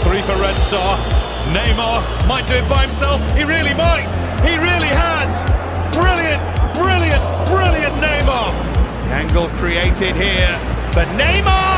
3 for Red Star. Neymar might do it by himself. He really might. He really has. Brilliant, brilliant, brilliant Neymar. Angle created here for Neymar.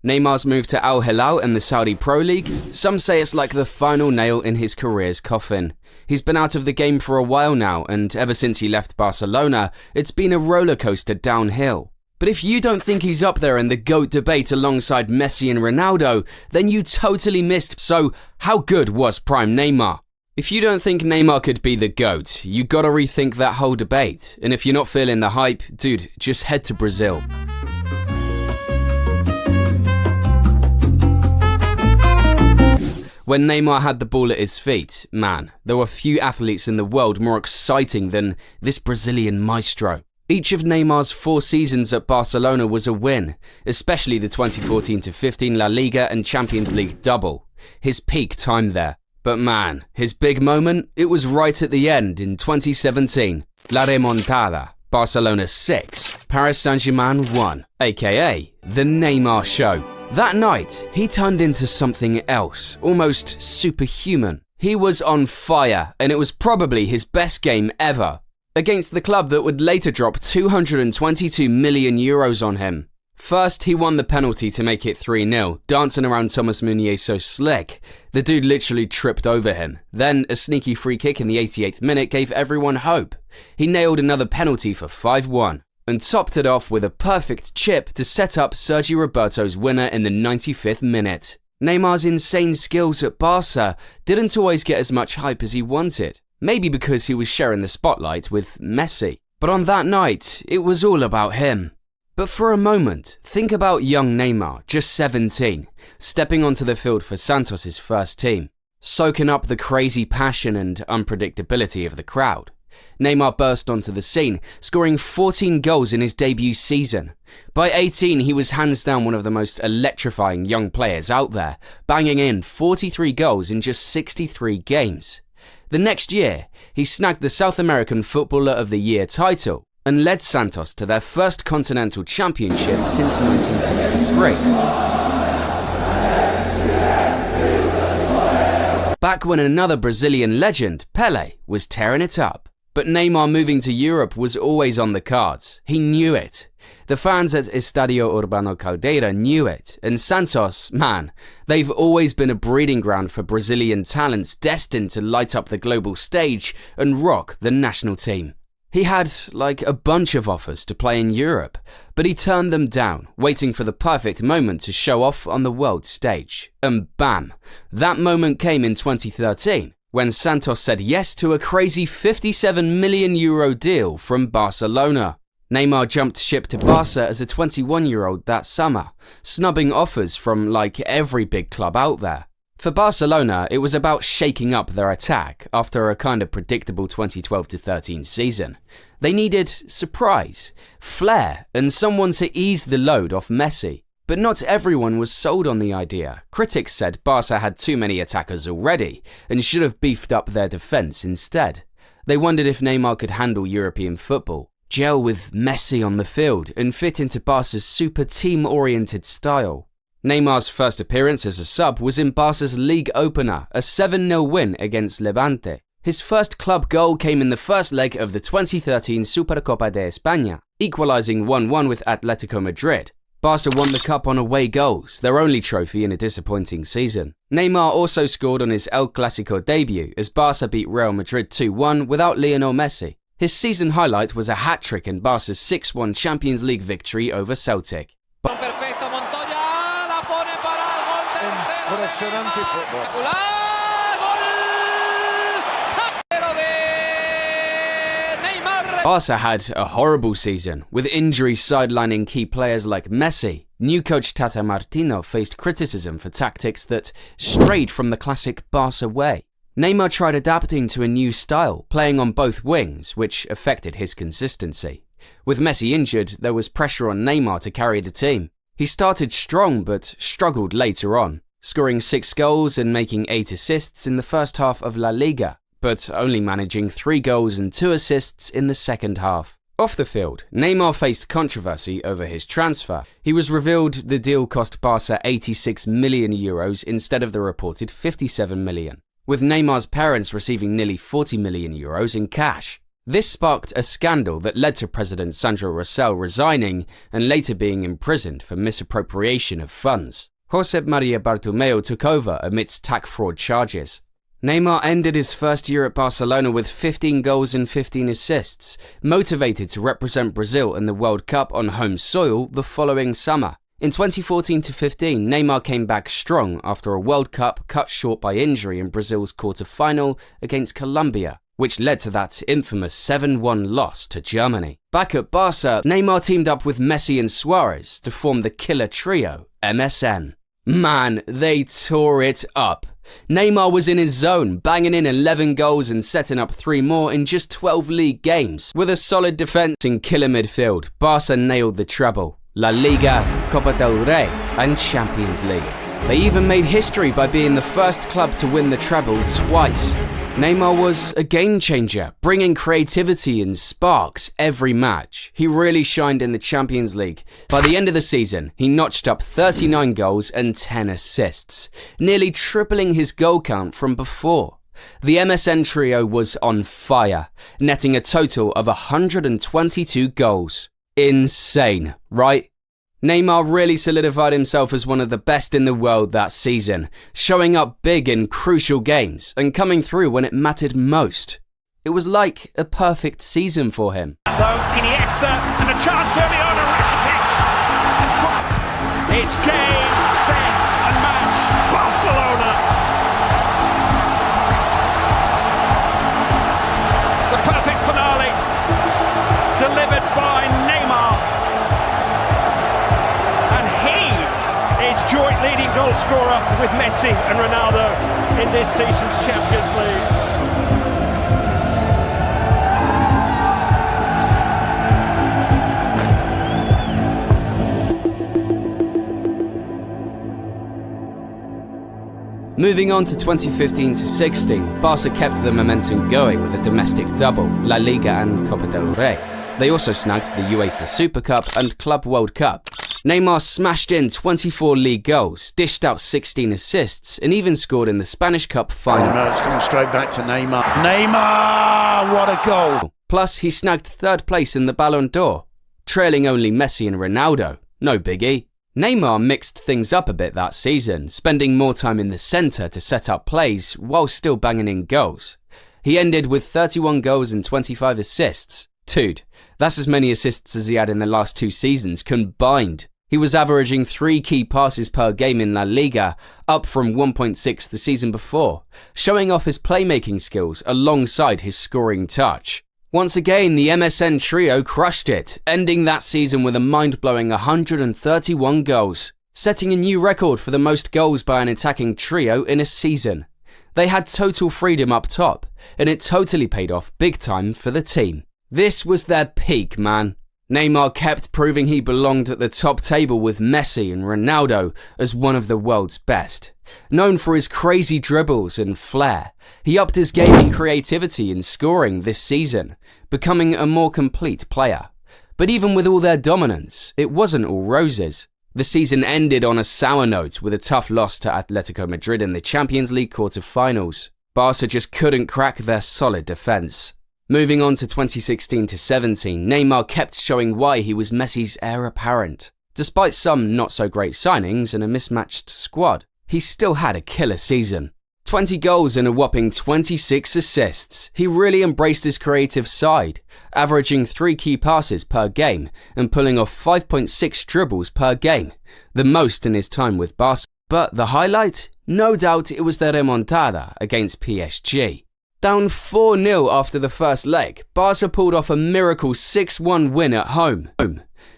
Neymar's move to Al Hilal in the Saudi Pro League, some say it's like the final nail in his career's coffin. He's been out of the game for a while now, and ever since he left Barcelona, it's been a rollercoaster downhill. But if you don't think he's up there in the GOAT debate alongside Messi and Ronaldo, then you totally missed. So, how good was prime Neymar? If you don't think Neymar could be the GOAT, you gotta rethink that whole debate. And if you're not feeling the hype, dude, just head to Brazil. When Neymar had the ball at his feet, man, there were few athletes in the world more exciting than this Brazilian maestro. Each of Neymar's 4 seasons at Barcelona was a win, especially the 2014-15 La Liga and Champions League double. His peak time there. But man, his big moment, it was right at the end in 2017. La Remontada, Barcelona 6, Paris Saint-Germain 1, aka the Neymar Show. That night, he turned into something else, almost superhuman. He was on fire, and it was probably his best game ever, against the club that would later drop €222 million on him. First, he won the penalty to make it 3-0, dancing around Thomas Meunier so slick. The dude literally tripped over him. Then, a sneaky free kick in the 88th minute gave everyone hope. He nailed another penalty for 5-1. And topped it off with a perfect chip to set up Sergi Roberto's winner in the 95th minute. Neymar's insane skills at Barca didn't always get as much hype as he wanted, maybe because he was sharing the spotlight with Messi. But on that night, it was all about him. But for a moment, think about young Neymar, just 17, stepping onto the field for Santos' first team, soaking up the crazy passion and unpredictability of the crowd. Neymar burst onto the scene, scoring 14 goals in his debut season. By 18, he was hands down one of the most electrifying young players out there, banging in 43 goals in just 63 games. The next year, he snagged the South American Footballer of the Year title and led Santos to their first continental championship since 1963. Back when another Brazilian legend, Pelé, was tearing it up. But Neymar moving to Europe was always on the cards. He knew it. The fans at Estadio Urbano Caldeira knew it. And Santos, man, they've always been a breeding ground for Brazilian talents destined to light up the global stage and rock the national team. He had, like, a bunch of offers to play in Europe, but he turned them down, waiting for the perfect moment to show off on the world stage. And bam, that moment came in 2013. When Santos said yes to a crazy €57 million deal from Barcelona. Neymar jumped ship to Barca as a 21-year-old that summer, snubbing offers from like every big club out there. For Barcelona, it was about shaking up their attack after a kind of predictable 2012-13 season. They needed surprise, flair, and someone to ease the load off Messi. But not everyone was sold on the idea. Critics said Barca had too many attackers already and should have beefed up their defense instead. They wondered if Neymar could handle European football, gel with Messi on the field, and fit into Barca's super team-oriented style. Neymar's first appearance as a sub was in Barca's league opener, a 7-0 win against Levante. His first club goal came in the first leg of the 2013 Supercopa de España, equalising 1-1 with Atletico Madrid. Barca won the cup on away goals, their only trophy in a disappointing season. Neymar also scored on his El Clásico debut as Barca beat Real Madrid 2-1 without Lionel Messi. His season highlight was a hat-trick in Barca's 6-1 Champions League victory over Celtic. Barca had a horrible season, with injuries sidelining key players like Messi. New coach Tata Martino faced criticism for tactics that strayed from the classic Barca way. Neymar tried adapting to a new style, playing on both wings, which affected his consistency. With Messi injured, there was pressure on Neymar to carry the team. He started strong but struggled later on, scoring 6 goals and making 8 assists in the first half of La Liga, but only managing 3 goals and 2 assists in the second half. Off the field, Neymar faced controversy over his transfer. He was revealed the deal cost Barca €86 million instead of the reported €57 million, with Neymar's parents receiving nearly €40 million in cash. This sparked a scandal that led to President Sandro Rosell resigning and later being imprisoned for misappropriation of funds. Josep Maria Bartomeu took over amidst tax fraud charges. Neymar ended his first year at Barcelona with 15 goals and 15 assists, motivated to represent Brazil in the World Cup on home soil the following summer. In 2014-15, Neymar came back strong after a World Cup cut short by injury in Brazil's quarter-final against Colombia, which led to that infamous 7-1 loss to Germany. Back at Barca, Neymar teamed up with Messi and Suarez to form the killer trio, MSN. Man, they tore it up. Neymar was in his zone, banging in 11 goals and setting up 3 more in just 12 league games. With a solid defence and killer midfield, Barca nailed the treble: La Liga, Copa del Rey and Champions League. They even made history by being the first club to win the treble twice. Neymar was a game changer, bringing creativity and sparks every match. He really shined in the Champions League. By the end of the season, he notched up 39 goals and 10 assists, nearly tripling his goal count from before. The MSN trio was on fire, netting a total of 122 goals. Insane, right? Neymar really solidified himself as one of the best in the world that season, showing up big in crucial games and coming through when it mattered most. It was like a perfect season for him. Iniesta and a chance early on, Rakitic. It's game, set and match. Barcelona. The perfect finale delivered by Neymar. Joint leading goal scorer with Messi and Ronaldo in this season's Champions League. Moving on to 2015-16, Barca kept the momentum going with a domestic double, La Liga and Copa del Rey. They also snagged the UEFA Super Cup and Club World Cup. Neymar smashed in 24 league goals, dished out 16 assists, and even scored in the Spanish Cup final. Oh no, it's coming straight back to Neymar. Neymar! What a goal! Plus, he snagged 3rd place in the Ballon d'Or, trailing only Messi and Ronaldo. No biggie. Neymar mixed things up a bit that season, spending more time in the centre to set up plays while still banging in goals. He ended with 31 goals and 25 assists. Dude, that's as many assists as he had in the last 2 seasons combined. He was averaging 3 key passes per game in La Liga, up from 1.6 the season before, showing off his playmaking skills alongside his scoring touch. Once again, the MSN trio crushed it, ending that season with a mind-blowing 131 goals, setting a new record for the most goals by an attacking trio in a season. They had total freedom up top, and it totally paid off big time for the team. This was their peak, man. Neymar kept proving he belonged at the top table with Messi and Ronaldo as one of the world's best. Known for his crazy dribbles and flair, he upped his game and creativity in scoring this season, becoming a more complete player. But even with all their dominance, it wasn't all roses. The season ended on a sour note with a tough loss to Atletico Madrid in the Champions League quarter-finals. Barca just couldn't crack their solid defence. Moving on to 2016-17, Neymar kept showing why he was Messi's heir apparent. Despite some not-so-great signings and a mismatched squad, he still had a killer season. 20 goals and a whopping 26 assists. He really embraced his creative side, averaging 3 key passes per game and pulling off 5.6 dribbles per game, the most in his time with Barca. But the highlight? No doubt it was the remontada against PSG. Down 4-0 after the first leg, Barca pulled off a miracle 6-1 win at home.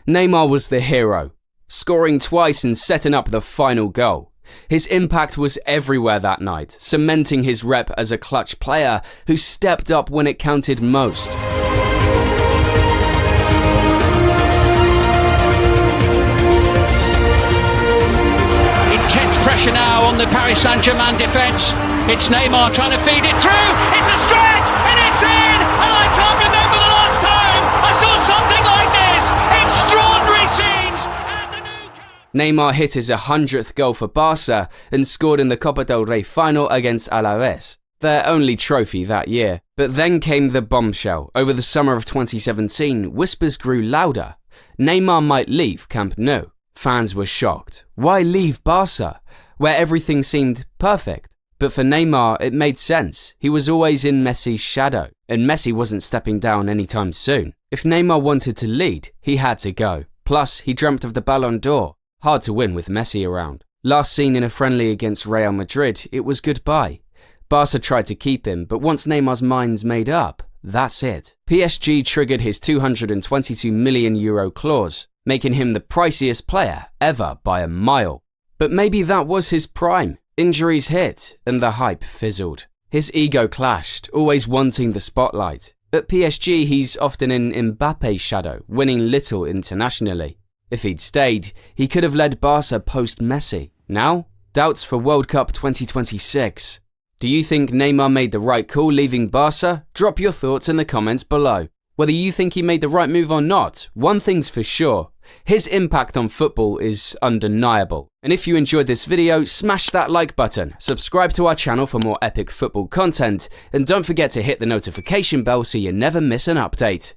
Neymar was the hero, scoring twice and setting up the final goal. His impact was everywhere that night, cementing his rep as a clutch player who stepped up when it counted most. Intense pressure now on the Paris Saint-Germain defence. It's Neymar trying to feed it through. It's a stretch and it's in. And I can't remember the last time I saw Neymar hit his 100th goal for Barca and scored in the Copa del Rey final against Alaves, their only trophy that year. But then came the bombshell. Over the summer of 2017, whispers grew louder. Neymar might leave Camp Nou. Fans were shocked. Why leave Barca, where everything seemed perfect? But for Neymar, it made sense. He was always in Messi's shadow, and Messi wasn't stepping down anytime soon. If Neymar wanted to lead, he had to go. Plus, he dreamt of the Ballon d'Or. Hard to win with Messi around. Last seen in a friendly against Real Madrid, it was goodbye. Barca tried to keep him, but once Neymar's mind's made up, that's it. PSG triggered his €222 million clause, making him the priciest player ever by a mile. But maybe that was his prime. Injuries hit, and the hype fizzled. His ego clashed, always wanting the spotlight. At PSG, he's often in Mbappe's shadow, winning little internationally. If he'd stayed, he could have led Barca post-Messi. Now, doubts for World Cup 2026. Do you think Neymar made the right call leaving Barca? Drop your thoughts in the comments below. Whether you think he made the right move or not, one thing's for sure. His impact on football is undeniable. And if you enjoyed this video, smash that like button, subscribe to our channel for more epic football content, and don't forget to hit the notification bell so you never miss an update.